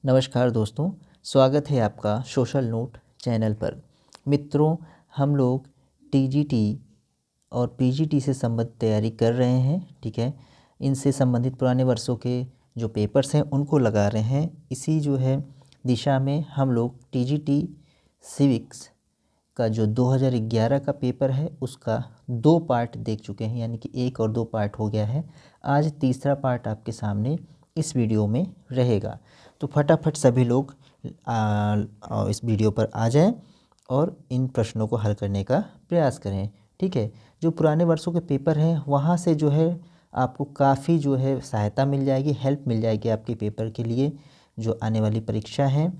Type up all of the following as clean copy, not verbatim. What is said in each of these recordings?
नमस्कार दोस्तों, स्वागत है आपका सोशल नोट चैनल पर। मित्रों, हम लोग टीजीटी और पीजीटी से संबंधित तैयारी कर रहे हैं, ठीक है। इनसे संबंधित पुराने वर्षों के जो पेपर्स हैं उनको लगा रहे हैं। इसी जो है दिशा में हम लोग टीजीटी सिविक्स का जो 2011 का पेपर है उसका 2 पार्ट देख चुके हैं, यानी कि 1 और 2 पार्ट हो गया है। आज तीसरा पार्ट आपके सामने इस वीडियो में रहेगा, तो फटाफट सभी लोग इस वीडियो पर आ जाएं और इन प्रश्नों को हल करने का प्रयास करें, ठीक है। जो पुराने वर्षों के पेपर हैं वहाँ से जो है आपको काफ़ी जो है सहायता मिल जाएगी, हेल्प मिल जाएगी आपके पेपर के लिए जो आने वाली परीक्षा है,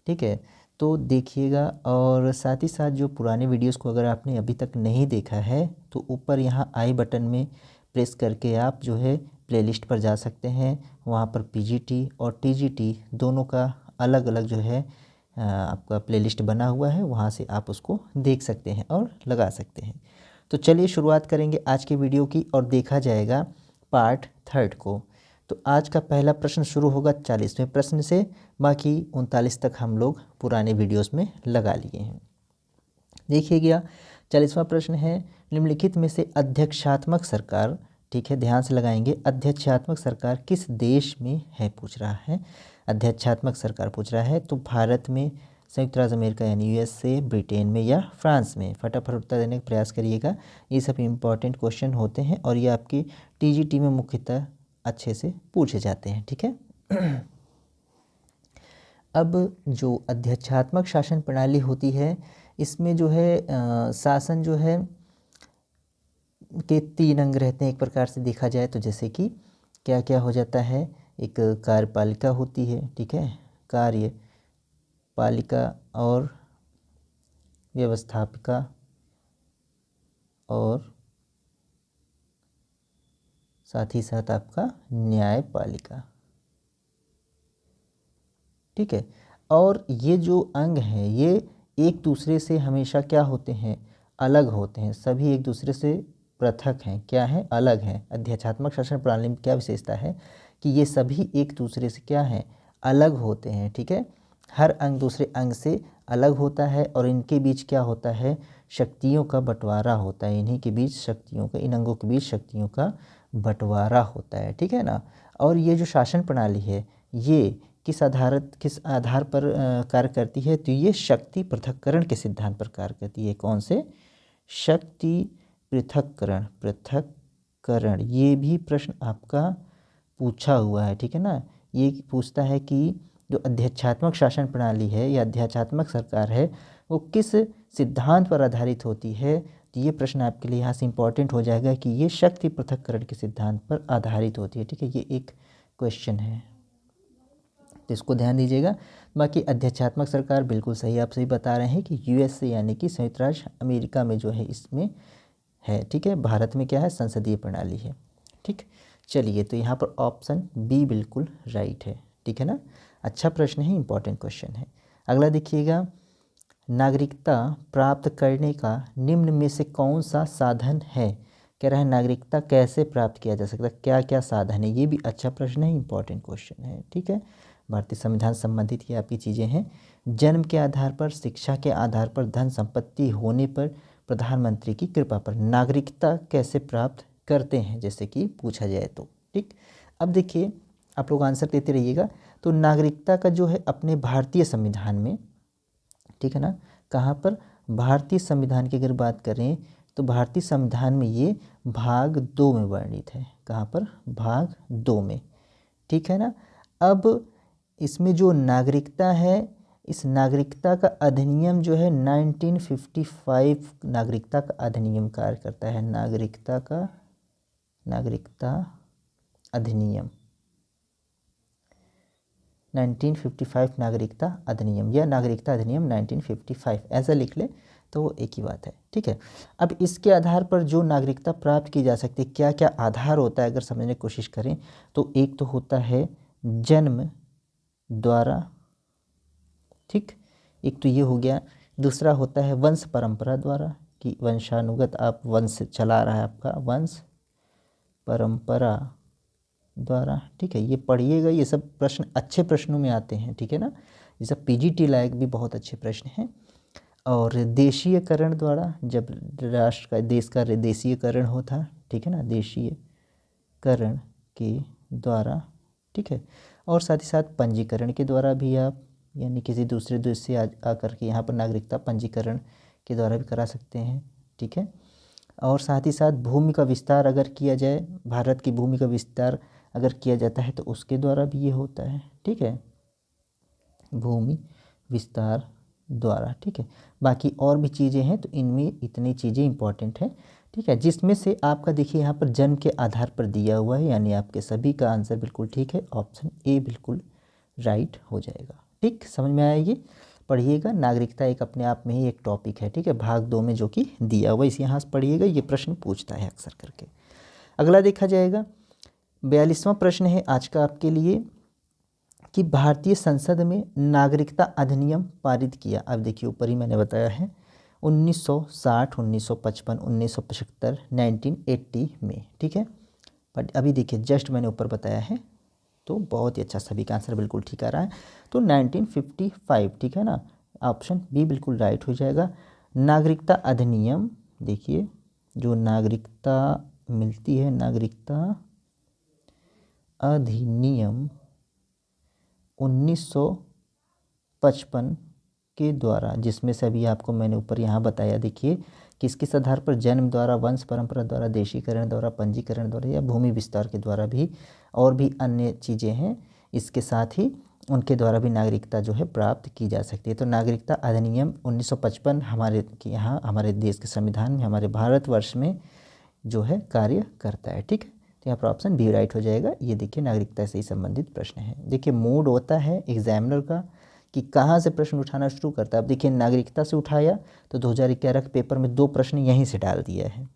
ठीक है। तो देखिएगा, और साथ ही साथ जो पुराने वीडियोस को अगर आपने अभी तक नहीं देखा है तो ऊपर यहाँ आई बटन में प्रेस करके आप जो है प्लेलिस्ट पर जा सकते हैं। वहाँ पर पीजीटी और टीजीटी दोनों का अलग अलग जो है आपका प्लेलिस्ट बना हुआ है, वहाँ से आप उसको देख सकते हैं और लगा सकते हैं। तो चलिए शुरुआत करेंगे आज की वीडियो की और देखा जाएगा पार्ट 3 को। तो आज का पहला प्रश्न शुरू होगा 40वें प्रश्न से, बाकी 39 तक हम लोग पुराने वीडियोस में लगा लिए हैं। देखिएगा, 40वां प्रश्न है, निम्नलिखित में से अध्यक्षात्मक सरकार, ठीक है, ध्यान से लगाएंगे, अध्यक्षात्मक सरकार किस देश में है पूछ रहा है। अध्यक्षात्मक सरकार पूछ रहा है तो भारत में, संयुक्त राज्य अमेरिका यानी यूएसए, ब्रिटेन में या फ्रांस में। फटाफट उत्तर देने का प्रयास करिएगा। ये सब इंपॉर्टेंट क्वेश्चन होते हैं और ये आपकी टीजीटी में मुख्यतः अच्छे से पूछे जाते हैं, ठीक है। अब जो अध्यक्षात्मक शासन प्रणाली होती है इसमें जो है शासन जो है के 3 अंग रहते हैं एक प्रकार से देखा जाए तो। जैसे कि क्या क्या हो जाता है, एक कार्यपालिका होती है, ठीक है, कार्यपालिका और व्यवस्थापिका और साथ ही साथ आपका न्यायपालिका, ठीक है। और ये जो अंग हैं ये एक दूसरे से हमेशा क्या होते हैं, अलग होते हैं। सभी एक दूसरे से पृथक हैं, क्या हैं, अलग हैं। अध्यक्षात्मक शासन प्रणाली में क्या विशेषता है कि ये सभी एक दूसरे से क्या हैं, अलग होते हैं, ठीक है। हर अंग दूसरे अंग से अलग होता है और इनके बीच क्या होता है, शक्तियों का बंटवारा होता है। इन्हीं के बीच शक्तियों का, इन अंगों के बीच शक्तियों का बंटवारा होता है, ठीक है ना। और ये जो शासन प्रणाली है ये किस आधार पर कार्य करती है, तो ये शक्ति पृथक्करण के सिद्धांत पर कार्य करती है। कौन से, शक्ति पृथक्करण। ये भी प्रश्न आपका पूछा हुआ है, ठीक है ना। ये पूछता है कि जो अध्यक्षात्मक शासन प्रणाली है या अध्यक्षात्मक सरकार है वो किस सिद्धांत पर आधारित होती है। तो ये प्रश्न आपके लिए यहाँ से इम्पोर्टेंट हो जाएगा कि ये शक्ति पृथक्करण के सिद्धांत पर आधारित होती है, ठीक है। ये एक क्वेश्चन है, तो इसको ध्यान दीजिएगा। बाकी अध्यक्षात्मक सरकार बिल्कुल सही, आप सही बता रहे हैं कि यूएसए यानी कि संयुक्त राज्य अमेरिका में जो है इसमें है, ठीक है। भारत में क्या है, संसदीय प्रणाली है, ठीक। चलिए, तो यहाँ पर ऑप्शन बी बिल्कुल राइट है, ठीक है ना। अच्छा प्रश्न है, इंपॉर्टेंट क्वेश्चन है। अगला देखिएगा, नागरिकता प्राप्त करने का निम्न में से कौन सा साधन है। कह रहा है नागरिकता कैसे प्राप्त किया जा सकता है, क्या क्या साधन है। ये भी अच्छा प्रश्न है, इंपॉर्टेंट क्वेश्चन है, ठीक है। भारतीय संविधान संबंधित ये आपकी चीज़ें हैं। जन्म के आधार पर, शिक्षा के आधार पर, धन संपत्ति होने पर, प्रधानमंत्री की कृपा पर नागरिकता कैसे प्राप्त करते हैं, जैसे कि पूछा जाए तो, ठीक। अब देखिए, आप लोग आंसर देते रहिएगा। तो नागरिकता का जो है अपने भारतीय संविधान में, ठीक है ना, कहाँ पर, भारतीय संविधान की अगर बात करें तो भारतीय संविधान में ये भाग 2 में वर्णित है। कहाँ पर, भाग 2 में, ठीक है ना। अब इसमें जो नागरिकता है, इस नागरिकता का अधिनियम जो है 1955 नागरिकता का अधिनियम कार्य करता है। नागरिकता अधिनियम 1955 नागरिकता अधिनियम या नागरिकता अधिनियम 1955 ऐसा लिख ले तो वो एक ही बात है, ठीक है। अब इसके आधार पर जो नागरिकता प्राप्त की जा सकती है, क्या क्या आधार होता है अगर समझने की कोशिश करें तो एक तो होता है जन्म द्वारा, ठीक, एक तो ये हो गया। दूसरा होता है वंश परंपरा द्वारा, कि वंशानुगत आप वंश चला रहा है, आपका वंश परंपरा द्वारा, ठीक है। ये पढ़िएगा, ये सब प्रश्न अच्छे प्रश्नों में आते हैं, ठीक है ना। ये सब पीजीटी लायक भी बहुत अच्छे प्रश्न हैं। और देशीयकरण द्वारा, जब राष्ट्र का, देश का देशीयकरण होता, ठीक है ना, देशीयकरण के द्वारा, ठीक है। और साथ ही साथ पंजीकरण के द्वारा भी आप, यानी किसी दूसरे देश से आकर के यहाँ पर नागरिकता पंजीकरण के द्वारा भी करा सकते हैं, ठीक है। और साथ ही साथ भूमि का विस्तार अगर किया जाए, भारत की भूमि का विस्तार अगर किया जाता है तो उसके द्वारा भी ये होता है, ठीक है, भूमि विस्तार द्वारा, ठीक है। बाकी और भी चीज़ें हैं, तो इनमें इतनी चीज़ें इंपॉर्टेंट हैं, ठीक है। जिसमें से आपका देखिए यहाँ पर जन्म के आधार पर दिया हुआ है, यानी आपके सभी का आंसर बिल्कुल ठीक है, ऑप्शन ए बिल्कुल राइट हो जाएगा, ठीक। समझ में आया ये, पढ़िएगा। नागरिकता एक अपने आप में ही एक टॉपिक है, ठीक है, भाग 2 में जो कि दिया हुआ, इस यहाँ से पढ़िएगा, ये प्रश्न पूछता है अक्सर करके। अगला देखा जाएगा, 42वां प्रश्न है आज का आपके लिए कि भारतीय संसद में नागरिकता अधिनियम पारित किया। अब देखिए ऊपर ही मैंने बताया है 1960, 1955, 1975, 1980 में, ठीक है। बट अभी देखिए जस्ट मैंने ऊपर बताया है, तो बहुत ही अच्छा, सभी का आंसर बिल्कुल ठीक आ रहा है। तो 1955, ठीक है ना, ऑप्शन बी बिल्कुल राइट हो जाएगा। नागरिकता अधिनियम, देखिए जो नागरिकता मिलती है, नागरिकता अधिनियम 1955 के द्वारा, जिसमें से अभी आपको मैंने ऊपर यहाँ बताया, देखिए किस किस आधार पर, जन्म द्वारा, वंश परंपरा द्वारा, देशीकरण द्वारा, पंजीकरण द्वारा या भूमि विस्तार के द्वारा भी, और भी अन्य चीज़ें हैं, इसके साथ ही उनके द्वारा भी नागरिकता जो है प्राप्त की जा सकती है। तो नागरिकता अधिनियम 1955 हमारे यहाँ, हमारे देश के संविधान में, हमारे भारतवर्ष में जो है कार्य करता है, ठीक है। तो यहाँ पर ऑप्शन बी राइट हो जाएगा। ये देखिए नागरिकता से ही संबंधित प्रश्न है। देखिए मोड होता है एग्जामिनर का कि कहाँ से प्रश्न उठाना शुरू करता है। अब देखिए नागरिकता से उठाया तो 2011 के पेपर में 2 प्रश्न यहीं से डाल दिया है,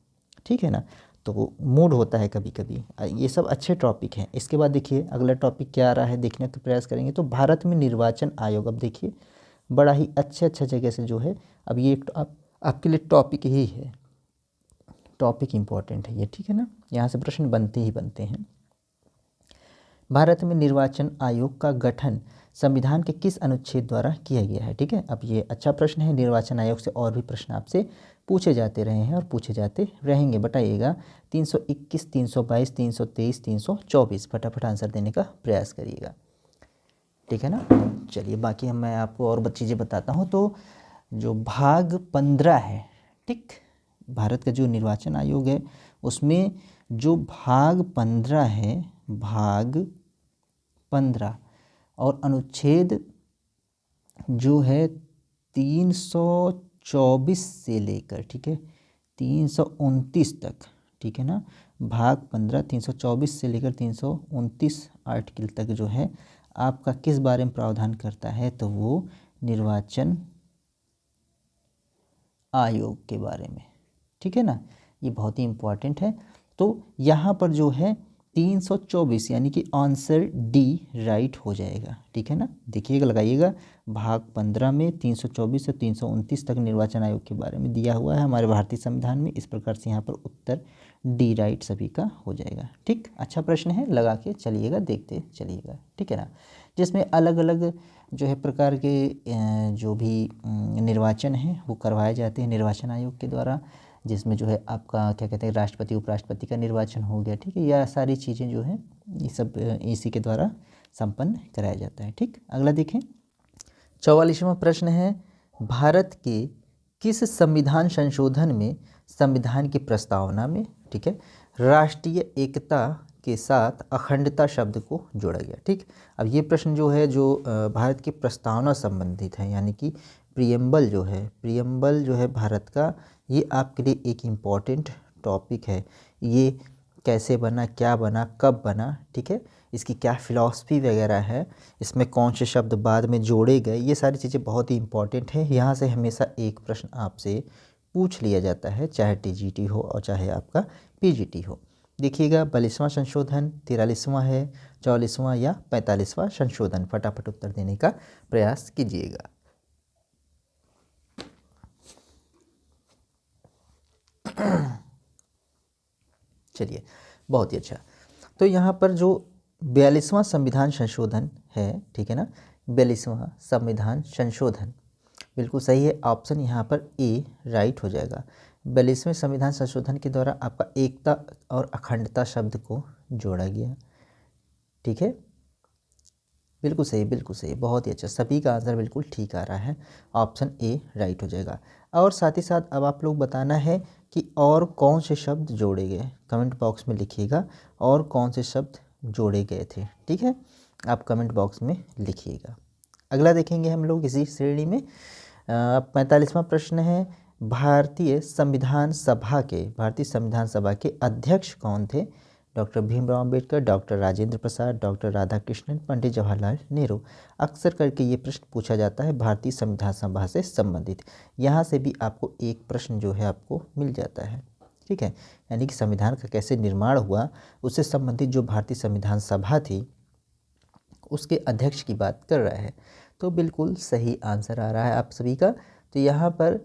ठीक है ना। तो मूड होता है कभी कभी, ये सब अच्छे टॉपिक हैं। इसके बाद देखिए अगला टॉपिक क्या आ रहा है, देखने का प्रयास करेंगे। तो भारत में निर्वाचन आयोग, अब देखिए बड़ा ही अच्छा जगह से जो है, अब ये आपके लिए टॉपिक ही है, टॉपिक इम्पॉर्टेंट है ये, ठीक है ना, यहाँ से प्रश्न बनते ही बनते हैं। भारत में निर्वाचन आयोग का गठन संविधान के किस अनुच्छेद द्वारा किया गया है, ठीक है। अब ये अच्छा प्रश्न है, निर्वाचन आयोग से और भी प्रश्न आपसे पूछे जाते रहे हैं और पूछे जाते रहेंगे। बताइएगा 321, 322, 323, 324, फटाफट आंसर देने का प्रयास करिएगा, ठीक है ना। चलिए बाकी मैं आपको और चीज़ें बताता हूँ। तो जो भाग 15 है, ठीक, भारत का जो निर्वाचन आयोग है उसमें जो भाग 15 है, भाग 15 और अनुच्छेद जो है 324 से लेकर, ठीक है, 329 तक, ठीक है ना, भाग 15 324 से लेकर 329 आर्टिकल तक जो है आपका किस बारे में प्रावधान करता है, तो वो निर्वाचन आयोग के बारे में, ठीक है ना। ये बहुत ही इम्पॉर्टेंट है। तो यहाँ पर जो है 324 यानी कि आंसर डी राइट हो जाएगा, ठीक है ना। देखिएगा, लगाइएगा, भाग 15 में 324 से 329 तक निर्वाचन आयोग के बारे में दिया हुआ है हमारे भारतीय संविधान में। इस प्रकार से यहाँ पर उत्तर डी राइट सभी का हो जाएगा, ठीक। अच्छा प्रश्न है, लगा के चलिएगा, देखते चलिएगा, ठीक है ना। जिसमें अलग अलग जो है प्रकार के जो भी निर्वाचन हैं वो करवाए जाते हैं निर्वाचन आयोग के द्वारा, जिसमें जो है आपका क्या कहते हैं, राष्ट्रपति उपराष्ट्रपति का निर्वाचन हो गया, ठीक है। यह सारी चीज़ें जो है ये सब इसी के द्वारा संपन्न कराया जाता है, ठीक। अगला देखें, 44वां प्रश्न है, भारत के किस संविधान संशोधन में संविधान की प्रस्तावना में, ठीक है, राष्ट्रीय एकता के साथ अखंडता शब्द को जोड़ा गया, ठीक। अब ये प्रश्न जो है जो भारत की प्रस्तावना संबंधित है, यानी कि प्रियम्बल जो है भारत का, ये आपके लिए एक इम्पॉर्टेंट टॉपिक है। ये कैसे बना, क्या बना, कब बना, ठीक है, इसकी क्या फ़िलॉसफी वगैरह है, इसमें कौन से शब्द बाद में जोड़े गए, ये सारी चीज़ें बहुत ही इम्पॉर्टेंट है। यहाँ से हमेशा एक प्रश्न आपसे पूछ लिया जाता है, चाहे टीजीटी हो और चाहे आपका पीजीटी हो। देखिएगा 42वां संशोधन, 43वां है, 44वां या 45वां संशोधन, फटाफट उत्तर देने का प्रयास कीजिएगा। चलिए बहुत ही अच्छा। तो यहाँ पर जो 42वां संविधान संशोधन है, ठीक है ना, 42वां संविधान संशोधन बिल्कुल सही है। ऑप्शन यहाँ पर ए राइट हो जाएगा। 42वें संविधान संशोधन के द्वारा आपका एकता और अखंडता शब्द को जोड़ा गया, ठीक है, बिल्कुल सही, बिल्कुल सही, बहुत ही अच्छा, सभी का आंसर बिल्कुल ठीक आ रहा है, ऑप्शन ए राइट हो जाएगा। और साथ ही साथ अब आप लोग बताना है कि और कौन से शब्द जोड़े गए, कमेंट बॉक्स में लिखिएगा और कौन से शब्द जोड़े गए थे, ठीक है, आप कमेंट बॉक्स में लिखिएगा। अगला देखेंगे हम लोग इसी श्रेणी में 45वां प्रश्न है, भारतीय संविधान सभा के अध्यक्ष कौन थे? Doctor Bhimrao Ambedkar, doctor Rajendra Prasad, doctor Radhakrishnan, Pandit Jawaharlal Nehru. अक्सर करके ये प्रश्न पूछा जाता है भारतीय संविधान सभा से संबंधित। यहाँ से भी आपको एक प्रश्न जो है आपको मिल जाता है, ठीक है, यानी कि संविधान का कैसे निर्माण हुआ उससे संबंधित जो भारतीय संविधान सभा थी उसके अध्यक्ष की बात कर रहा है। तो बिल्कुल सही आंसर आ रहा है आप सभी का। तो यहाँ पर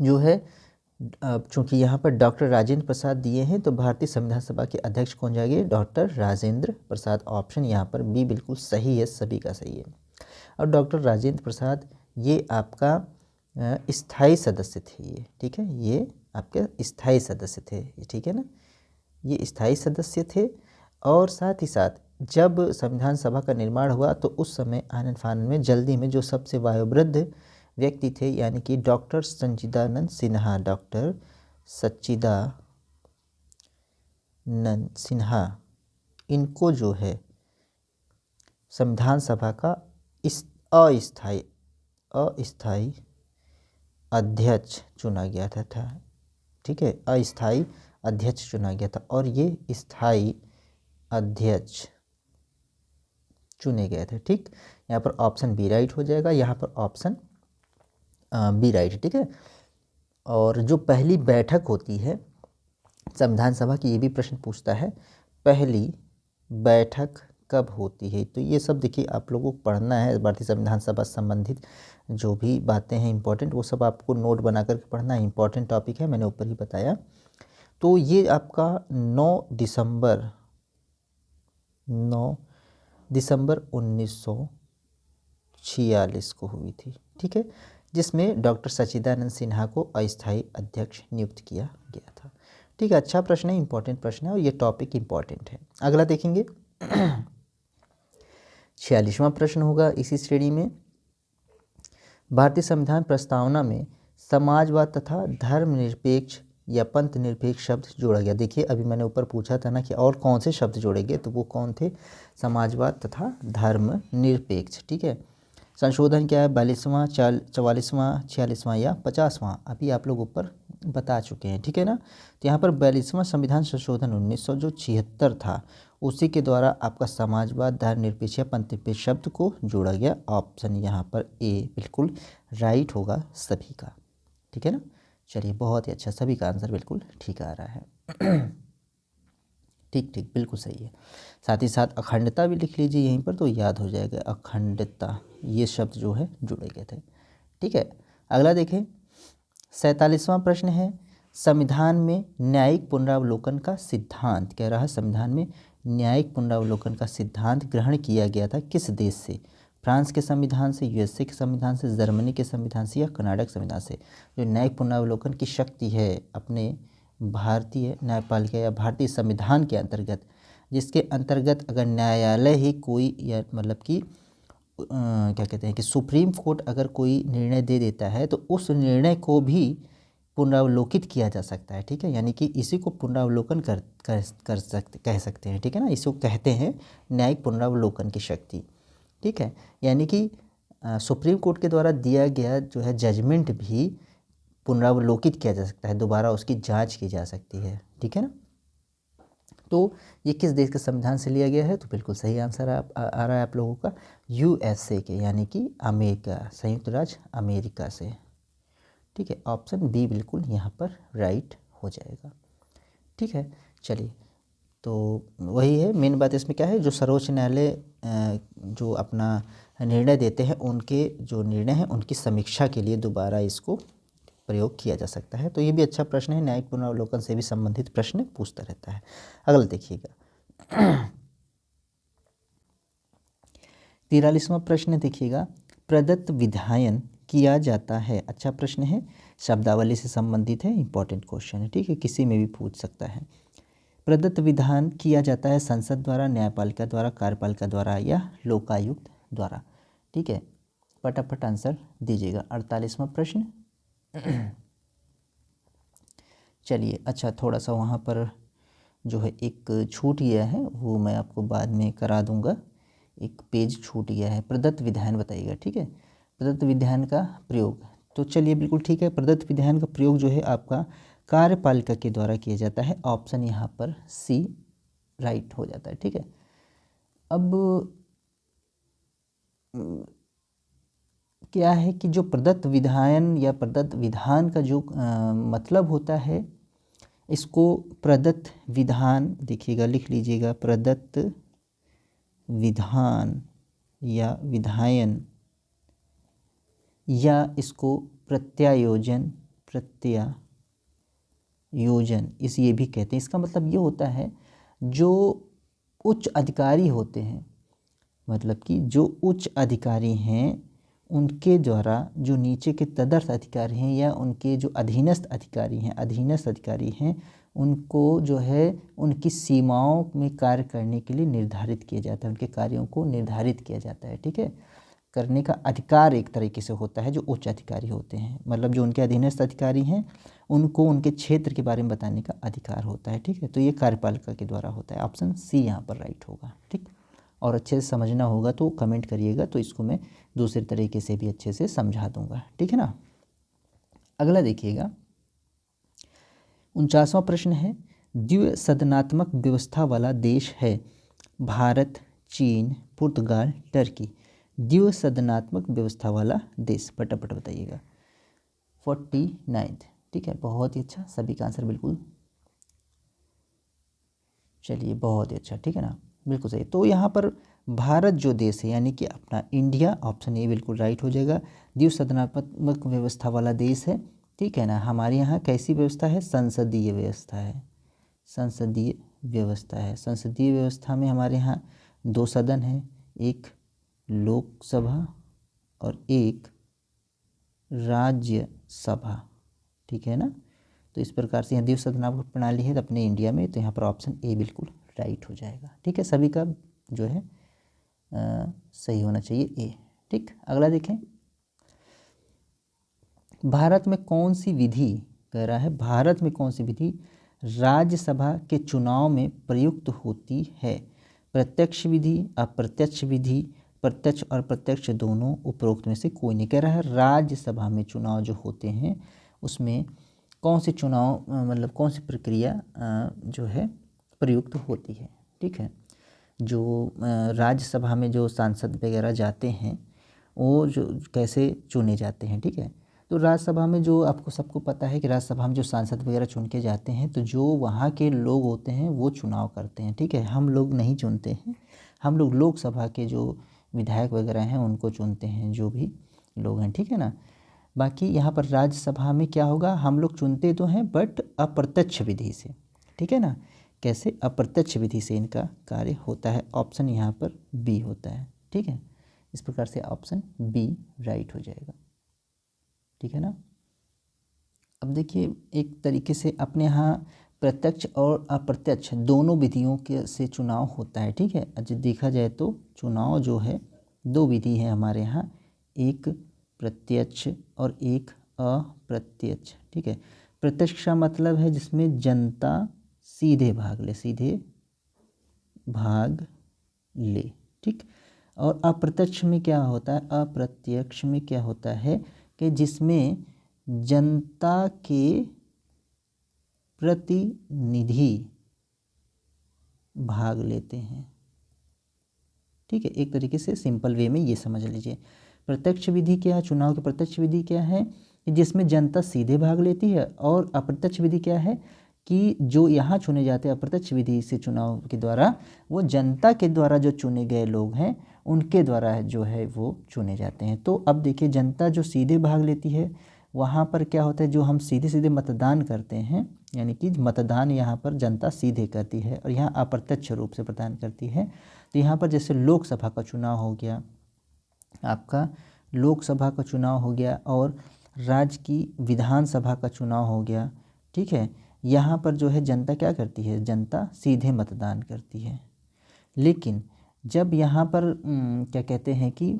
जो है चूँकि यहाँ पर डॉक्टर राजेंद्र प्रसाद दिए हैं तो भारतीय संविधान सभा के अध्यक्ष कौन जाएंगे? डॉक्टर राजेंद्र प्रसाद। ऑप्शन यहाँ पर बी बिल्कुल सही है, सभी का सही है। और डॉक्टर राजेंद्र प्रसाद ये आपका स्थायी सदस्य थे, ये ठीक है, ये आपके स्थायी सदस्य थे, ठीक है ना, ये स्थायी सदस्य थे। और साथ ही साथ जब संविधान सभा का निर्माण हुआ तो उस समय आनन फानन में जल्दी में जो सबसे वयोवृद्ध व्यक्ति थे यानी कि डॉक्टर सच्चिदानंद सिन्हा, डॉक्टर सच्चिदानंद सिन्हा, इनको जो है संविधान सभा का अस्थाई अध्यक्ष चुना गया था, ठीक है, अस्थाई अध्यक्ष चुना गया था और ये स्थाई अध्यक्ष चुने गए थे, ठीक। यहाँ पर ऑप्शन बी राइट हो जाएगा, यहाँ पर ऑप्शन बी राइट, ठीक है। और जो पहली बैठक होती है संविधान सभा की, ये भी प्रश्न पूछता है पहली बैठक कब होती है। तो ये सब देखिए आप लोगों को पढ़ना है, भारतीय संविधान सभा से संबंधित जो भी बातें हैं इंपॉर्टेंट, वो सब आपको नोट बना करके पढ़ना है, इंपॉर्टेंट टॉपिक है, मैंने ऊपर ही बताया। तो ये आपका 9 दिसंबर 1946 को हुई थी, ठीक है, जिसमें डॉक्टर सच्चिदानंद सिन्हा को अस्थायी अध्यक्ष नियुक्त किया गया था, ठीक है। अच्छा प्रश्न है, इंपॉर्टेंट प्रश्न है और ये टॉपिक इंपॉर्टेंट है। अगला देखेंगे 46वां प्रश्न होगा इसी श्रेणी में। भारतीय संविधान प्रस्तावना में समाजवाद तथा धर्मनिरपेक्ष या पंथ निरपेक्ष शब्द जोड़ा गया। देखिए अभी मैंने ऊपर पूछा था ना कि और कौन से शब्द जोड़े गए, तो वो कौन थे? समाजवाद तथा धर्मनिरपेक्ष, ठीक है। संशोधन क्या है? 42वां, 44वां, 46वां या 50वां? अभी आप लोग ऊपर बता चुके हैं, ठीक है ना। तो यहाँ पर 42वां संविधान संशोधन 1976 था, उसी के द्वारा आपका समाजवाद, धर्मनिरपेक्ष या पंथ निरपेक्ष शब्द को जोड़ा गया। ऑप्शन यहाँ पर ए बिल्कुल राइट होगा सभी का, ठीक है ना। चलिए बहुत ही अच्छा, सभी का आंसर बिल्कुल ठीक आ रहा है। ठीक ठीक बिल्कुल सही है। साथ ही साथ अखंडता भी लिख लीजिए यहीं पर तो याद हो जाएगा, अखंडता, ये शब्द जो है जुड़े गए थे, ठीक है। अगला देखें 47वां प्रश्न है, संविधान में न्यायिक पुनरावलोकन का सिद्धांत, कह रहा है संविधान में न्यायिक पुनरावलोकन का सिद्धांत ग्रहण किया गया था किस देश से? फ्रांस के संविधान से, यूएसए के संविधान से, जर्मनी के संविधान से या कनाडा के संविधान से? जो न्यायिक पुनरावलोकन की शक्ति है अपने भारतीय न्यायपालिका या भारतीय संविधान के अंतर्गत, जिसके अंतर्गत अगर न्यायालय ही कोई या मतलब कि क्या कहते हैं कि सुप्रीम कोर्ट अगर कोई निर्णय दे देता है तो उस निर्णय को भी पुनरावलोकित किया जा सकता है, ठीक है। यानी कि इसी को पुनरावलोकन कह सकते हैं, ठीक है ना। इसको कहते हैं न्यायिक पुनरावलोकन की शक्ति, ठीक है। यानी कि सुप्रीम कोर्ट के द्वारा दिया गया जो है जजमेंट भी पुनरावलोकित किया जा सकता है, दोबारा उसकी जांच की जा सकती है, ठीक है ना। तो ये किस देश के संविधान से लिया गया है? तो बिल्कुल सही आंसर आ रहा है आप लोगों का, यूएसए के, यानी कि अमेरिका, संयुक्त राज्य अमेरिका से, ठीक है। ऑप्शन बी बिल्कुल यहाँ पर राइट हो जाएगा, ठीक है। चलिए तो वही है मेन बात, इसमें क्या है, जो सर्वोच्च न्यायालय जो अपना निर्णय देते हैं उनके जो निर्णय हैं उनकी समीक्षा के लिए दोबारा इसको प्रयोग किया जा सकता है। तो ये भी अच्छा प्रश्न है, न्यायिक पुनरावलोकन से भी संबंधित प्रश्न पूछता रहता है। अगला देखिएगा 43वां प्रश्न देखिएगा, प्रदत्त विधायन किया जाता है। अच्छा प्रश्न है, शब्दावली से संबंधित है, इंपॉर्टेंट क्वेश्चन है, ठीक है, किसी में भी पूछ सकता है। प्रदत्त विधान किया जाता है संसद द्वारा, न्यायपालिका द्वारा, कार्यपालिका द्वारा या लोकायुक्त द्वारा, ठीक है। फटाफट आंसर दीजिएगा। 48वां प्रश्न चलिए, अच्छा थोड़ा सा वहाँ पर जो है एक छूट गया है, वो मैं आपको बाद में करा दूंगा। एक पेज छूट गया है, प्रदत्त विधान बताइएगा, ठीक है। प्रदत्त विधान का प्रयोग, तो चलिए बिल्कुल ठीक है। प्रदत्त विधान का प्रयोग जो है आपका कार्यपालिका के द्वारा किया जाता है। ऑप्शन यहाँ पर सी राइट हो जाता है, ठीक है। अब क्या है कि जो प्रदत्त विधान या प्रदत्त विधान का जो मतलब होता है, इसको प्रदत्त विधान देखिएगा, लिख लीजिएगा, प्रदत्त विधान या विधायन, या इसको प्रत्यायोजन इस ये भी कहते हैं। इसका मतलब ये होता है जो उच्च अधिकारी होते हैं, मतलब कि जो उच्च अधिकारी हैं उनके द्वारा जो नीचे के तदर्थ अधिकारी हैं या उनके जो अधीनस्थ अधिकारी हैं उनको जो है उनकी सीमाओं में कार्य करने के लिए निर्धारित किया जाता है, उनके कार्यों को निर्धारित किया जाता है, ठीक है। करने का अधिकार एक तरीके से होता है जो उच्च अधिकारी होते हैं, मतलब जो उनके अधीनस्थ अधिकारी हैं उनको उनके क्षेत्र के बारे में बताने का अधिकार होता है, ठीक है। तो ये कार्यपालिका के द्वारा होता है। ऑप्शन सी यहाँ पर राइट होगा, ठीक। और अच्छे से समझना होगा तो कमेंट करिएगा, तो इसको मैं दूसरे तरीके से भी अच्छे से समझा दूंगा, ठीक है ना। अगला देखिएगा 49वां प्रश्न है, द्विसदनात्मक व्यवस्था वाला देश है भारत, चीन, पुर्तगाल, टर्की। द्विसदनात्मक व्यवस्था वाला देश, फटाफट बताइएगा। 49, ठीक है, बहुत ही अच्छा, सभी का आंसर बिल्कुल, चलिए बहुत ही अच्छा, ठीक है ना, बिल्कुल सही। तो यहाँ पर भारत जो देश है यानी कि अपना इंडिया, ऑप्शन ए बिल्कुल राइट हो जाएगा। द्विसदनात्मक व्यवस्था वाला देश है, ठीक है ना। हमारे यहाँ कैसी व्यवस्था है, संसदीय व्यवस्था है, संसदीय व्यवस्था में हमारे यहाँ 2 सदन है, एक लोकसभा और एक राज्यसभा, ठीक है ना। तो इस प्रकार से यहाँ द्विसदनात्मक प्रणाली है अपने इंडिया में, तो यहाँ पर ऑप्शन ए बिल्कुल राइट हो जाएगा, ठीक है। सभी का जो है सही होना चाहिए ए, ठीक। अगला देखें, भारत में कौन सी विधि, कह रहा है भारत में कौन सी विधि राज्यसभा के चुनाव में प्रयुक्त होती है। प्रत्यक्ष विधि, अप्रत्यक्ष विधि, प्रत्यक्ष और प्रत्यक्ष दोनों, उपरोक्त में से कोई नहीं। कह रहा है राज्यसभा में चुनाव जो होते हैं उसमें कौन से चुनाव मतलब कौन सी प्रक्रिया जो है प्रयुक्त होती है, ठीक है। जो राज्यसभा में जो सांसद वगैरह जाते हैं वो जो कैसे चुने जाते हैं, ठीक है। तो राज्यसभा में जो आपको सबको पता है कि राज्यसभा में जो सांसद वगैरह चुन के जाते हैं तो जो वहाँ के लोग होते हैं वो चुनाव करते हैं, ठीक है। हम लोग नहीं चुनते हैं, हम लोग लोकसभा के जो विधायक वगैरह हैं उनको चुनते हैं, जो भी लोग हैं, ठीक है ना। बाकी यहाँ पर राज्यसभा में क्या होगा, हम लोग चुनते तो हैं बट अप्रत्यक्ष विधि से, ठीक है ना। कैसे, अप्रत्यक्ष विधि से इनका कार्य होता है। ऑप्शन यहाँ पर बी होता है, ठीक है। इस प्रकार से ऑप्शन बी राइट हो जाएगा, ठीक है ना। अब देखिए एक तरीके से अपने यहाँ प्रत्यक्ष और अप्रत्यक्ष दोनों विधियों के से चुनाव होता है, ठीक है। अच्छा देखा जाए तो चुनाव जो है 2 विधि है हमारे यहाँ, एक प्रत्यक्ष और एक अप्रत्यक्ष, ठीक है। प्रत्यक्ष का मतलब है जिसमें जनता सीधे भाग ले, ठीक। और अप्रत्यक्ष में क्या होता है, अप्रत्यक्ष में क्या होता है कि जिसमें जनता के प्रतिनिधि भाग लेते हैं, ठीक है। एक तरीके से सिंपल वे में ये समझ लीजिए, प्रत्यक्ष विधि क्या है, चुनाव की प्रत्यक्ष विधि क्या है जिसमें जनता सीधे भाग लेती है, और अप्रत्यक्ष विधि क्या है कि जो यहाँ चुने जाते हैं अप्रत्यक्ष विधि से चुनाव के द्वारा, वो जनता के द्वारा जो चुने गए लोग हैं उनके द्वारा जो है वो चुने जाते हैं। तो अब देखिए जनता जो सीधे भाग लेती है वहाँ पर क्या होता है, जो हम सीधे सीधे मतदान करते हैं, यानी कि मतदान यहाँ पर जनता सीधे करती है और यहाँ अप्रत्यक्ष रूप से प्रदान करती है। तो यहाँ पर जैसे लोकसभा का चुनाव हो गया, आपका लोकसभा का चुनाव हो गया और राज्य की विधानसभा का चुनाव हो गया, ठीक है। यहाँ पर जो है जनता क्या करती है, जनता सीधे मतदान करती है। लेकिन जब यहाँ पर क्या कहते हैं कि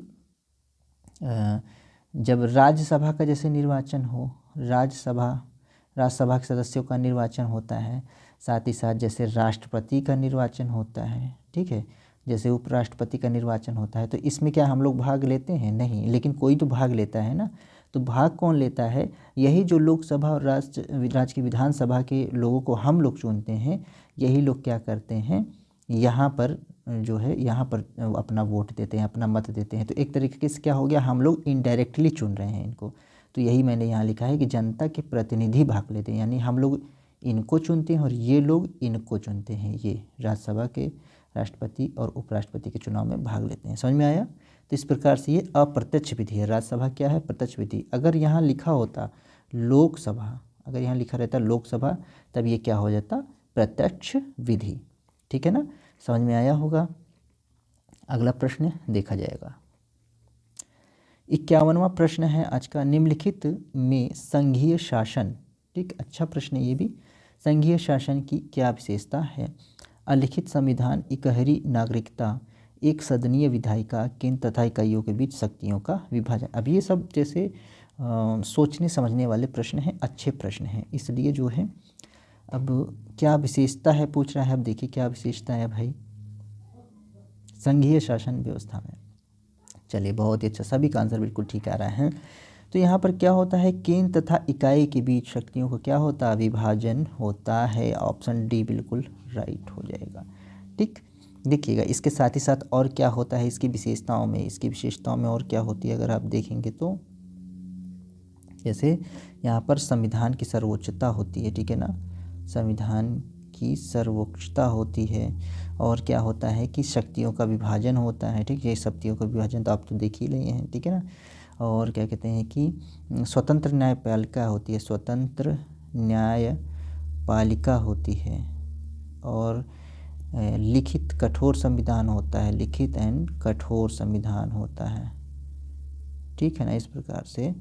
जब राज्यसभा का जैसे निर्वाचन हो, राज्यसभा के सदस्यों का निर्वाचन होता है, साथ ही साथ जैसे राष्ट्रपति का निर्वाचन होता है, ठीक है, जैसे उपराष्ट्रपति का निर्वाचन होता है, तो इसमें क्या हम लोग भाग लेते हैं? नहीं, लेकिन कोई तो भाग लेता है ना। तो भाग कौन लेता है? यही जो लोकसभा और राज्य की विधानसभा के लोगों को हम लोग चुनते हैं, यही लोग क्या करते हैं, यहाँ पर जो है यहाँ पर अपना वोट देते हैं, अपना मत देते हैं। तो एक तरीके से क्या हो गया, हम लोग इनडायरेक्टली चुन रहे हैं इनको। तो यही मैंने यहाँ लिखा है कि जनता के प्रतिनिधि भाग लेते हैं, यानी हम लोग इनको चुनते हैं और ये लोग इनको चुनते हैं। ये राज्यसभा के राष्ट्रपति और उपराष्ट्रपति के चुनाव में भाग लेते हैं। समझ में आया? तो इस प्रकार से ये अप्रत्यक्ष विधि है। राज्यसभा क्या है? प्रत्यक्ष विधि। अगर यहाँ लिखा होता लोकसभा, अगर यहाँ लिखा रहता लोकसभा, तब ये क्या हो जाता? प्रत्यक्ष विधि। ठीक है ना? समझ में आया होगा। अगला प्रश्न देखा जाएगा। 51वां प्रश्न है आज का, निम्नलिखित में संघीय शासन, ठीक, अच्छा प्रश्न ये भी। संघीय शासन की क्या विशेषता है? अलिखित संविधान, इकहरी नागरिकता, एक सदनीय विधायिका, केंद्र तथा इकाइयों के बीच शक्तियों का विभाजन। अब ये सब जैसे सोचने समझने वाले प्रश्न हैं, अच्छे प्रश्न हैं, इसलिए जो है अब क्या विशेषता है पूछ रहा है। अब देखिए क्या विशेषता है भाई संघीय शासन व्यवस्था में। चलिए बहुत ही अच्छा, सभी का आंसर बिल्कुल ठीक आ रहा है। तो यहाँ पर क्या होता है, केंद्र तथा इकाई के बीच शक्तियों का क्या होता है? विभाजन होता है। ऑप्शन डी बिल्कुल राइट हो जाएगा। ठीक, देखिएगा इसके साथ ही साथ और क्या होता है इसकी विशेषताओं में, इसकी विशेषताओं में और क्या होती है अगर आप देखेंगे तो, जैसे यहाँ पर संविधान की सर्वोच्चता होती है, ठीक है ना, संविधान की सर्वोच्चता होती है। और क्या होता है कि शक्तियों का विभाजन होता है, ठीक है, ये शक्तियों का विभाजन तो आप तो देख ही लिए हैं, ठीक है ना। और क्या कहते हैं कि स्वतंत्र न्यायपालिका होती है, स्वतंत्र न्यायपालिका होती है। और लिखित कठोर संविधान होता है, लिखित एंड कठोर संविधान होता है, ठीक है ना, इस प्रकार से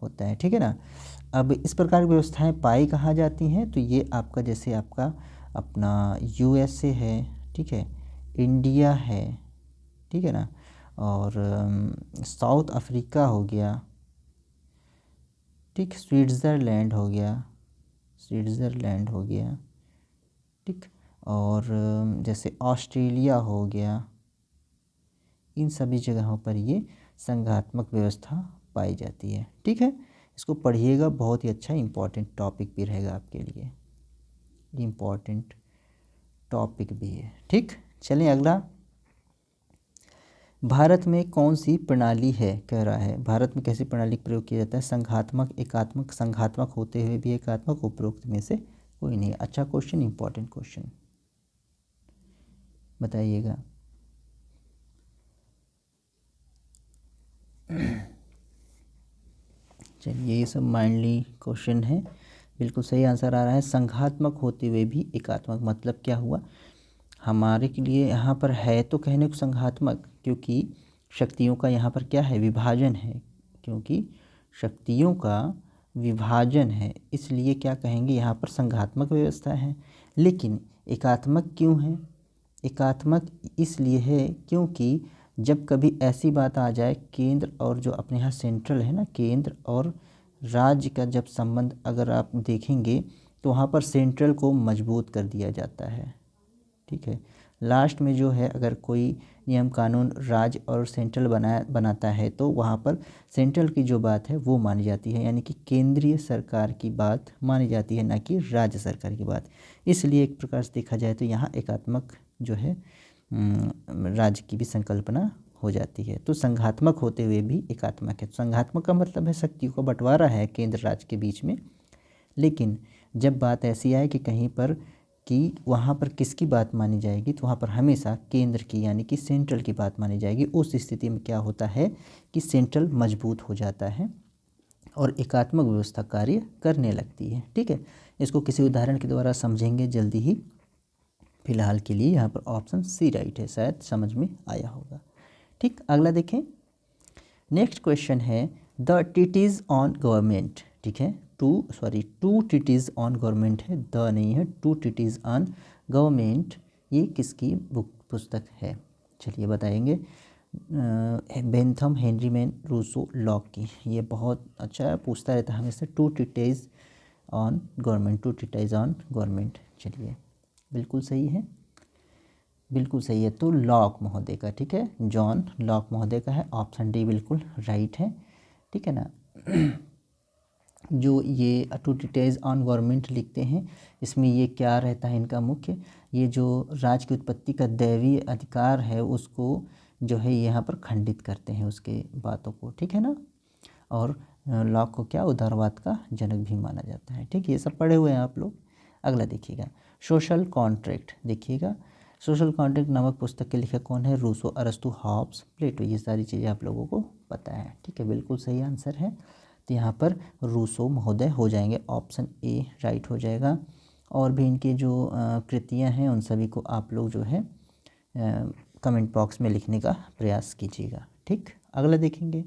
होता है, ठीक है ना। अब इस प्रकार की व्यवस्थाएं पाई कहाँ जाती हैं? तो ये आपका जैसे आपका अपना यूएसए है, ठीक है, इंडिया है, ठीक है ना, और साउथ अफ्रीका हो गया, ठीक, स्विट्ज़रलैंड हो गया, स्विट्ज़रलैंड हो गया, ठीक, और जैसे ऑस्ट्रेलिया हो गया, इन सभी जगहों पर ये संघात्मक व्यवस्था पाई जाती है, ठीक है। इसको पढ़िएगा, बहुत ही अच्छा इम्पॉर्टेंट टॉपिक भी रहेगा आपके लिए, इम्पॉर्टेंट टॉपिक भी है, ठीक। चलें अगला, भारत में कौन सी प्रणाली है, कह रहा है भारत में कैसी प्रणाली का प्रयोग किया जाता है? संघात्मक, एकात्मक, संघात्मक होते हुए भी एकात्मक, उपरोक्त में से कोई नहीं। अच्छा क्वेश्चन, इम्पॉर्टेंट क्वेश्चन, बताइएगा। चलिए ये सब माइंडली क्वेश्चन है, बिल्कुल सही आंसर आ रहा है। संघात्मक होते हुए भी एकात्मक, मतलब क्या हुआ हमारे के लिए यहाँ पर है तो कहने को संघात्मक, क्योंकि शक्तियों का यहाँ पर क्या है, विभाजन है, क्योंकि शक्तियों का विभाजन है, इसलिए क्या कहेंगे यहाँ पर संघात्मक व्यवस्था है। लेकिन एकात्मक क्यों है? एकात्मक इसलिए है क्योंकि जब कभी ऐसी बात आ जाए, केंद्र और जो अपने यहाँ सेंट्रल है ना, केंद्र और राज्य का जब संबंध अगर आप देखेंगे तो वहाँ पर सेंट्रल को मजबूत कर दिया जाता है, ठीक है। लास्ट में जो है अगर कोई नियम कानून राज्य और सेंट्रल बनाता है तो वहाँ पर सेंट्रल की जो बात है वो मानी जाती है, यानी कि केंद्रीय सरकार की बात मानी जाती है, ना कि राज्य सरकार की बात। इसलिए एक प्रकार से देखा जाए तो यहाँ एकात्मक जो है राज्य की भी संकल्पना हो जाती है। तो संघात्मक होते हुए भी एकात्मक है। संघात्मक का मतलब है शक्तियों का बंटवारा है केंद्र राज्य के बीच में। लेकिन जब बात ऐसी आए कि कहीं पर कि वहाँ पर किसकी बात मानी जाएगी, तो वहाँ पर हमेशा केंद्र की यानी कि सेंट्रल की बात मानी जाएगी। उस स्थिति में क्या होता है कि सेंट्रल मजबूत हो जाता है, और एकात्मक व्यवस्था कार्य करने लगती है। ठीक है, इसको किसी उदाहरण के द्वारा समझेंगे जल्दी ही। फिलहाल के लिए यहाँ पर ऑप्शन सी राइट है, शायद समझ में आया होगा। ठीक, अगला देखें। नेक्स्ट क्वेश्चन है द ट्रीटीज ऑन गवर्नमेंट। ठीक है, टू ट्रीटीज ऑन गवर्नमेंट है, द नहीं है, टू ट्रीटीज ऑन गवर्नमेंट, ये किसकी बुक पुस्तक है? चलिए बताएंगे। बेंथम, हेनरीमैन, रूसो, लॉक की। ये बहुत अच्छा पूछता रहता है हमेशा, two treatises on government, two treatises on government. चलिए बिल्कुल सही है, बिल्कुल सही है, तो लॉक महोदय का। ठीक है, जॉन लॉक महोदय का है, ऑप्शन डी बिल्कुल राइट है। ठीक है ना। जो ये टू ट्रीटीज ऑन गवर्नमेंट लिखते हैं, इसमें ये क्या रहता है इनका मुख्य, ये जो राज्य की उत्पत्ति का दैवीय अधिकार है उसको जो है यहाँ पर खंडित करते हैं, उसके बातों को। ठीक है ना। और लॉक को क्या उदारवाद का जनक भी माना जाता है। ठीक, ये सब पढ़े हुए हैं आप लोग। अगला देखिएगा, सोशल कॉन्ट्रैक्ट। देखिएगा, सोशल कॉन्ट्रैक्ट नामक पुस्तक के लेखक कौन है? रूसो, अरस्तु, हॉब्स, प्लेटो। ये सारी चीज़ें आप लोगों को पता है। ठीक है, बिल्कुल सही आंसर है। तो यहाँ पर रूसो महोदय हो जाएंगे, ऑप्शन ए राइट हो जाएगा। और भी इनकी जो कृतियाँ हैं उन सभी को आप लोग जो है कमेंट बॉक्स में लिखने का प्रयास कीजिएगा। ठीक, अगला देखेंगे।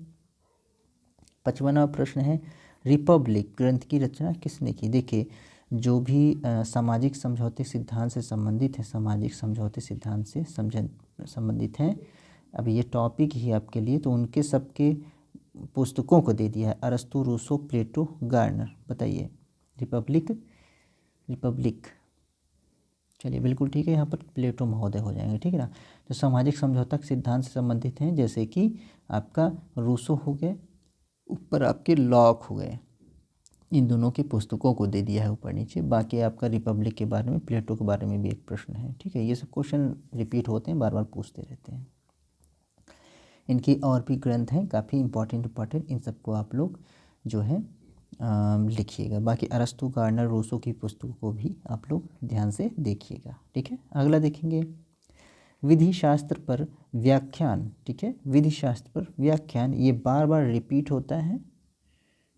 55वां प्रश्न है रिपब्लिक ग्रंथ की रचना किसने की? देखिए, जो भी सामाजिक समझौते सिद्धांत से संबंधित है, सामाजिक समझौते सिद्धांत से संबंधित हैं, अब ये टॉपिक ही आपके लिए, तो उनके सबके पुस्तकों को दे दिया है, अरस्तु, रूसो, प्लेटो, गार्नर। बताइए, रिपब्लिक, रिपब्लिक। चलिए बिल्कुल ठीक है, यहाँ पर प्लेटो महोदय हो जाएंगे। ठीक है ना। जो सामाजिक समझौता के सिद्धांत से संबंधित हैं, जैसे कि आपका रूसो हो गए, ऊपर आपके लॉक हो गए, इन दोनों की पुस्तकों को दे दिया है ऊपर नीचे। बाकी आपका रिपब्लिक के बारे में, प्लेटो के बारे में भी एक प्रश्न है। ठीक है, ये सब क्वेश्चन रिपीट होते हैं, बार बार पूछते रहते हैं। इनकी और भी ग्रंथ हैं काफ़ी इंपॉर्टेंट, इन सबको आप लोग जो है लिखिएगा। बाकी अरस्तु, गार्नर, रूसो की पुस्तकों को भी आप लोग ध्यान से देखिएगा। ठीक है, अगला देखेंगे, विधि शास्त्र पर व्याख्यान। ठीक है, विधि शास्त्र पर व्याख्यान, ये बार बार रिपीट होता है,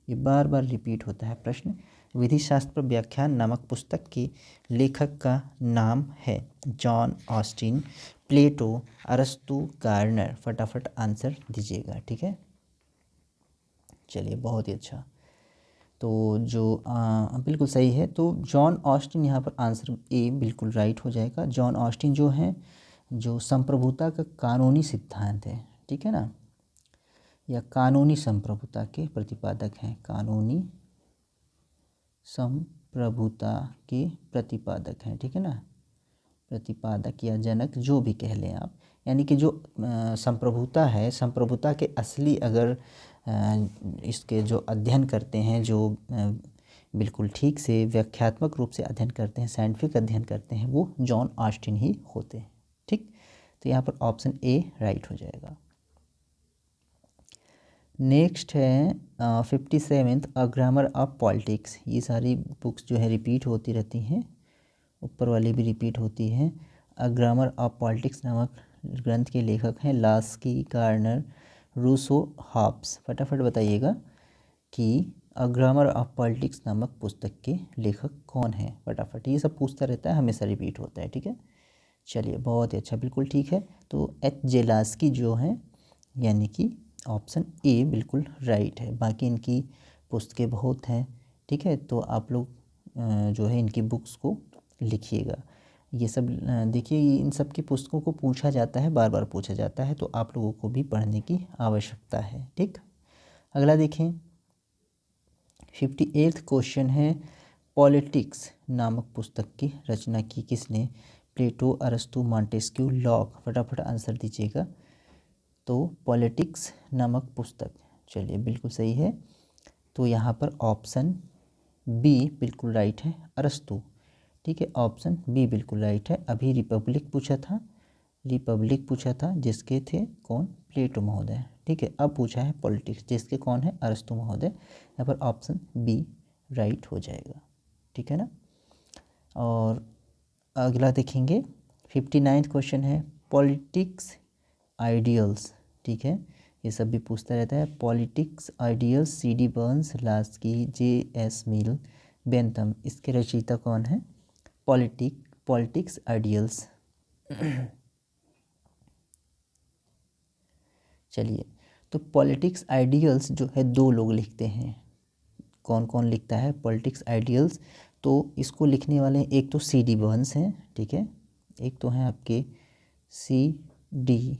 ये बार बार रिपीट होता है प्रश्न। विधि शास्त्र पर व्याख्यान नामक पुस्तक के लेखक का नाम है जॉन ऑस्टिन, प्लेटो, अरस्तु, गार्नर। फटाफट आंसर दीजिएगा। ठीक है, चलिए बहुत ही अच्छा। तो जो बिल्कुल सही है, तो जॉन ऑस्टिन, यहाँ पर आंसर ए बिल्कुल राइट हो जाएगा। जॉन ऑस्टिन जो है, जो संप्रभुता का कानूनी सिद्धांत है, ठीक है ना, या कानूनी संप्रभुता के प्रतिपादक हैं, कानूनी संप्रभुता के प्रतिपादक हैं। ठीक है ना, प्रतिपादक या जनक जो भी कह लें आप, यानी कि जो संप्रभुता है, संप्रभुता के असली अगर इसके जो अध्ययन करते हैं, जो बिल्कुल ठीक से व्याख्यात्मक रूप से अध्ययन करते हैं, साइंटिफिक अध्ययन करते हैं, वो जॉन ऑस्टिन ही होते हैं। ठीक, तो यहाँ पर ऑप्शन ए राइट हो जाएगा। नेक्स्ट है 57th a grammar of politics. ये सारी बुक्स जो है रिपीट होती रहती हैं, ऊपर वाली भी रिपीट होती है। अ ग्रामर ऑफ पॉलिटिक्स नामक ग्रंथ के लेखक हैं लास्की, गार्नर, रूसो, हॉब्स। फटाफट बताइएगा कि अ ग्रामर ऑफ पॉलिटिक्स नामक पुस्तक के लेखक कौन हैं? फटाफट, ये सब पूछता रहता है, हमेशा रिपीट होता है। ठीक है, चलिए बहुत ही अच्छा, बिल्कुल ठीक है। तो एच जेलास्की जो हैं, यानी कि ऑप्शन ए बिल्कुल राइट है। बाकी इनकी पुस्तकें बहुत हैं। ठीक है, तो आप लोग जो है इनकी बुक्स को लिखिएगा। ये सब देखिए, इन सब की पुस्तकों को पूछा जाता है, बार बार पूछा जाता है, तो आप लोगों को भी पढ़ने की आवश्यकता है। ठीक, अगला देखें। 58th क्वेश्चन है पॉलिटिक्स नामक पुस्तक की रचना की किसने? प्लेटो, अरस्तु, मॉन्टेस्क्यू, लॉक। फटाफट आंसर दीजिएगा। तो पॉलिटिक्स नामक पुस्तक, चलिए बिल्कुल सही है। तो यहाँ पर ऑप्शन बी बिल्कुल राइट है, अरस्तु। ठीक है, ऑप्शन बी बिल्कुल राइट है। अभी रिपब्लिक पूछा था, रिपब्लिक पूछा था जिसके थे कौन? प्लेटो महोदय। ठीक है, अब पूछा है पॉलिटिक्स, जिसके कौन है? अरस्तु महोदय। यहाँ पर ऑप्शन बी राइट हो जाएगा। ठीक है ना। और अगला देखेंगे, 59th क्वेश्चन है पॉलिटिक्स आइडियल्स। ठीक है, ये सब भी पूछता रहता है। Politics ideals, CD. Burns, Laski, JS. Mill, Bentham, इसके रचयिता कौन है? Politics ideals. चलिए, तो पॉलिटिक्स आइडियल्स जो है 2 लोग लिखते हैं। कौन कौन लिखता है पॉलिटिक्स आइडियल्स? तो इसको लिखने वाले हैं, एक तो सी.डी. बर्न्स हैं, ठीक है, एक तो हैं आपके सी.डी.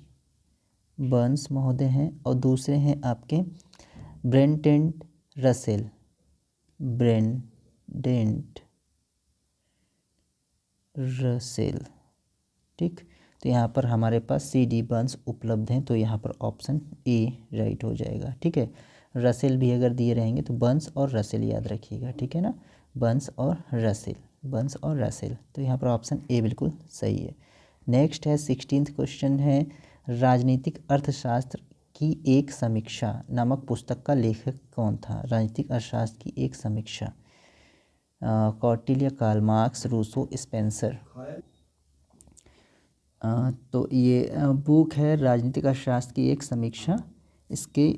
बर्न्स महोदय हैं, और दूसरे हैं आपके ब्रेंडेंट रसेल, ब्रेंडेंट रसेल, ठीक। तो यहाँ पर हमारे पास सी.डी. बर्न्स उपलब्ध हैं, तो यहाँ पर ऑप्शन ए राइट हो जाएगा, ठीक है। रसेल भी अगर दिए रहेंगे तो बर्न्स और रसेल याद रखिएगा, ठीक है ना, बर्न्स और रसेल, बर्न्स और रसेल, तो यहाँ पर ऑप्शन ए बिल्कुल सही है। नेक्स्ट है 16th क्वेश्चन है, राजनीतिक अर्थशास्त्र की एक समीक्षा नामक पुस्तक का लेखक कौन था? राजनीतिक अर्थशास्त्र की एक समीक्षा, Kautilya, Karl Marx, Rousseau, Spencer. तो ये बुक है राजनीतिक अर्थशास्त्र की एक समीक्षा, इसके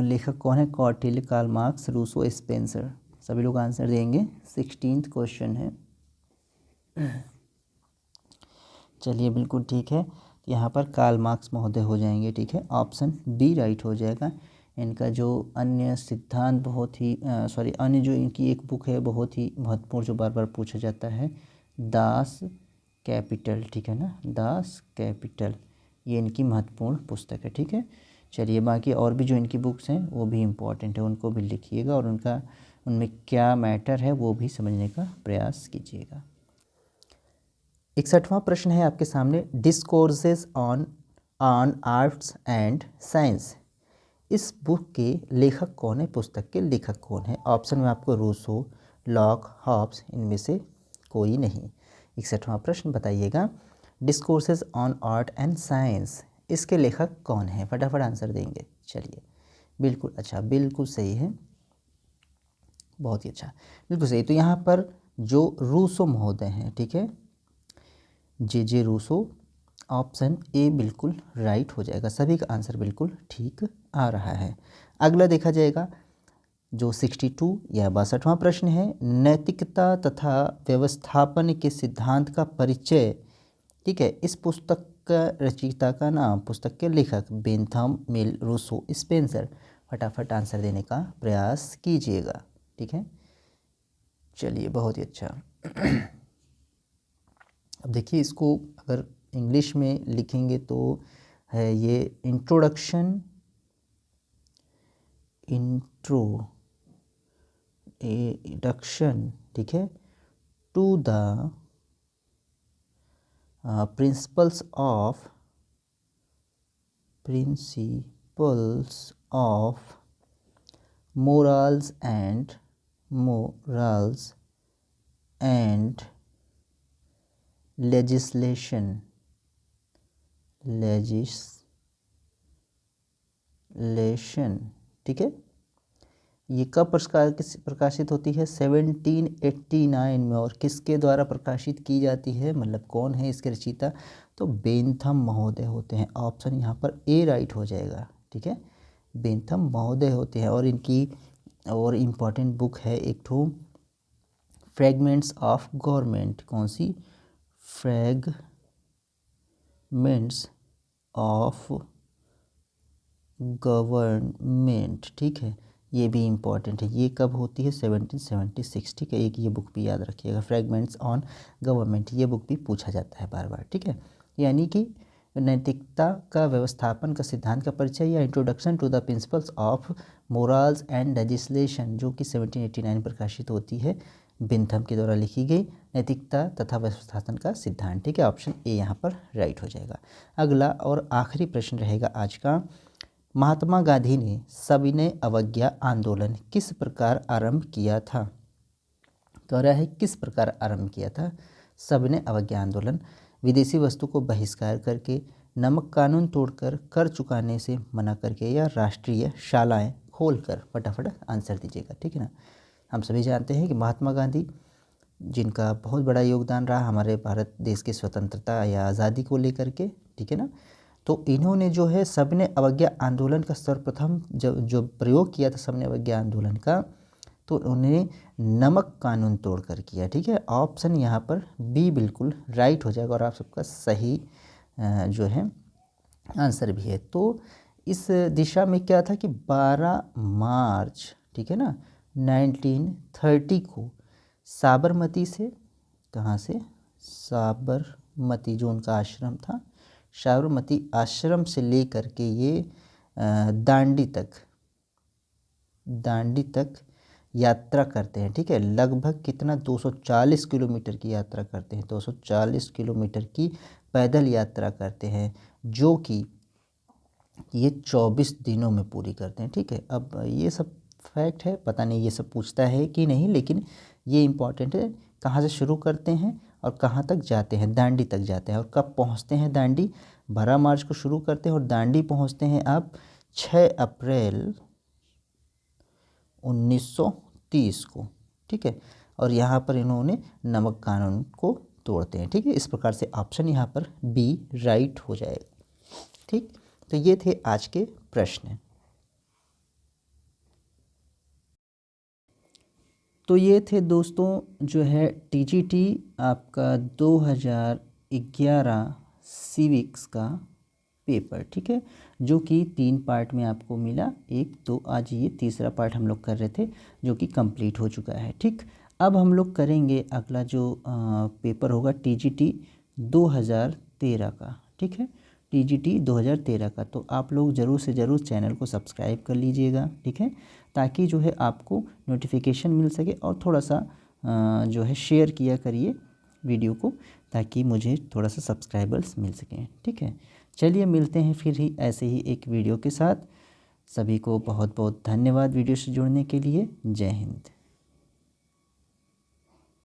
लेखक कौन है? Kautilya, Karl Marx, Rousseau, Spencer. सभी लोग आंसर देंगे। 16th क्वेश्चन है। चलिए बिल्कुल ठीक है, यहाँ पर कार्ल मार्क्स महोदय हो जाएंगे, ठीक है, ऑप्शन बी राइट हो जाएगा। इनका जो अन्य सिद्धांत बहुत ही अन्य जो इनकी एक बुक है बहुत ही महत्वपूर्ण, जो बार बार पूछा जाता है, दास कैपिटल, ठीक है ना, दास कैपिटल, ये इनकी महत्वपूर्ण पुस्तक है, ठीक है। चलिए, बाकी और भी जो इनकी बुक्स हैं वो भी इम्पोर्टेंट है, उनको भी लिखिएगा और उनमें क्या मैटर है वो भी समझने का प्रयास कीजिएगा। 61वां प्रश्न है आपके सामने, discourses on arts and science, इस बुक के लेखक कौन है? पुस्तक के लेखक कौन है? ऑप्शन में आपको रूसो, लॉक, हॉब्स, इनमें से कोई नहीं। 61वां प्रश्न बताइएगा, discourses on art and science, इसके लेखक कौन है? फटाफट आंसर देंगे। चलिए, बिल्कुल अच्छा, बिल्कुल सही है, बहुत ही अच्छा, बिल्कुल सही। तो यहाँ पर जो रूसो महोदय हैं, ठीक है, जे रूसो, ऑप्शन ए बिल्कुल राइट हो जाएगा। सभी का आंसर बिल्कुल ठीक आ रहा है। अगला देखा जाएगा जो 62 या 62वां प्रश्न है, नैतिकता तथा व्यवस्थापन के सिद्धांत का परिचय, ठीक है, इस पुस्तक का रचयिता का नाम, पुस्तक के लेखक, बेंथम, मिल, रूसो, स्पेंसर। फटाफट आंसर देने का प्रयास कीजिएगा, ठीक है। चलिए, बहुत ही अच्छा। अब देखिए, इसको अगर इंग्लिश में लिखेंगे तो है ये इंट्रोडक्शन ठीक है, to the principles of morals and legislation, ठीक है। ये कब प्रकाशित होती है? 1789 में, और किसके द्वारा प्रकाशित की जाती है, मतलब कौन है इसके रचयिता? तो बेंथम महोदय होते हैं। ऑप्शन यहाँ पर ए राइट हो जाएगा, ठीक है, बेंथम महोदय होते हैं। और इनकी और इम्पॉर्टेंट बुक है एक ठो, फ्रैगमेंट्स ऑफ गवर्नमेंट। कौन सी? फ्रैगमेंट्स ऑफ गवर्नमेंट, ठीक है, ये भी इम्पॉर्टेंट है। ये कब होती है? 1776, ठीक है। एक ये बुक भी याद रखिएगा, फ्रैगमेंट्स ऑन गवर्नमेंट, ये बुक भी पूछा जाता है बार बार, ठीक है। यानी कि नैतिकता का व्यवस्थापन का सिद्धांत का परिचय, या introduction to the principles of morals and legislation, जो कि 1789 प्रकाशित होती है, बेंथम के द्वारा लिखी गई नैतिकता तथा व्यवस्थापन का सिद्धांत, ठीक है। ऑप्शन ए यहाँ पर राइट हो जाएगा। अगला और आखिरी प्रश्न रहेगा आज का, महात्मा गांधी ने सविनय अवज्ञा आंदोलन किस प्रकार आरंभ किया था? कह रहा है किस प्रकार आरंभ किया था सविनय अवज्ञा आंदोलन? विदेशी वस्तु को बहिष्कार करके, नमक कानून तोड़कर, कर चुकाने से मना करके, या राष्ट्रीय शालाएं खोलकर? फटाफट आंसर दीजिएगा, ठीक है ना। हम सभी जानते हैं कि महात्मा गांधी, जिनका बहुत बड़ा योगदान रहा हमारे भारत देश की स्वतंत्रता या आज़ादी को लेकर के, ठीक है ना, तो इन्होंने जो है सबने अवज्ञा आंदोलन का सर्वप्रथम जो प्रयोग किया था सबने अवज्ञा आंदोलन का, तो उन्होंने नमक कानून तोड़कर किया। ठीक है, ऑप्शन यहाँ पर बी बिल्कुल राइट हो जाएगा और आप सबका सही जो है आंसर भी है। तो इस दिशा में क्या था कि 12 मार्च, ठीक है ना, 1930 को साबरमती से, कहाँ से, साबरमती जो उनका आश्रम था, साबरमती आश्रम से लेकर के ये दांडी तक यात्रा करते हैं। ठीक है, लगभग कितना 240 किलोमीटर की यात्रा करते हैं, 240 किलोमीटर की पैदल यात्रा करते हैं, जो कि ये 24 दिनों में पूरी करते हैं। ठीक है, अब ये सब फैक्ट है, पता नहीं ये सब पूछता है कि नहीं, लेकिन ये इम्पॉर्टेंट है। कहाँ से शुरू करते हैं और कहाँ तक जाते हैं, दांडी तक जाते हैं। और कब पहुँचते हैं दांडी, 12 मार्च को शुरू करते हैं और दांडी पहुँचते हैं आप 6 अप्रैल 1930 को। ठीक है, और यहाँ पर इन्होंने नमक कानून को तोड़ते हैं। ठीक है, इस प्रकार से ऑप्शन यहाँ पर बी राइट हो जाएगा। ठीक, तो ये थे आज के प्रश्न। तो ये थे दोस्तों जो है टीजीटी आपका 2011 सिविक्स का पेपर। ठीक है, जो कि 3 पार्ट में आपको मिला, 1 2, आज ये तीसरा पार्ट हम लोग कर रहे थे जो कि कंप्लीट हो चुका है। ठीक, अब हम लोग करेंगे अगला जो पेपर होगा टीजीटी 2013 का। ठीक है, टीजीटी 2013 का। तो आप लोग ज़रूर से ज़रूर चैनल को सब्सक्राइब कर लीजिएगा। ठीक है, ताकि जो है आपको नोटिफिकेशन मिल सके, और थोड़ा सा जो है शेयर किया करिए वीडियो को, ताकि मुझे थोड़ा सा सब्सक्राइबर्स मिल सकें। ठीक है, चलिए मिलते हैं फिर ही ऐसे ही एक वीडियो के साथ। सभी को बहुत बहुत धन्यवाद वीडियो से जुड़ने के लिए। जय हिंद।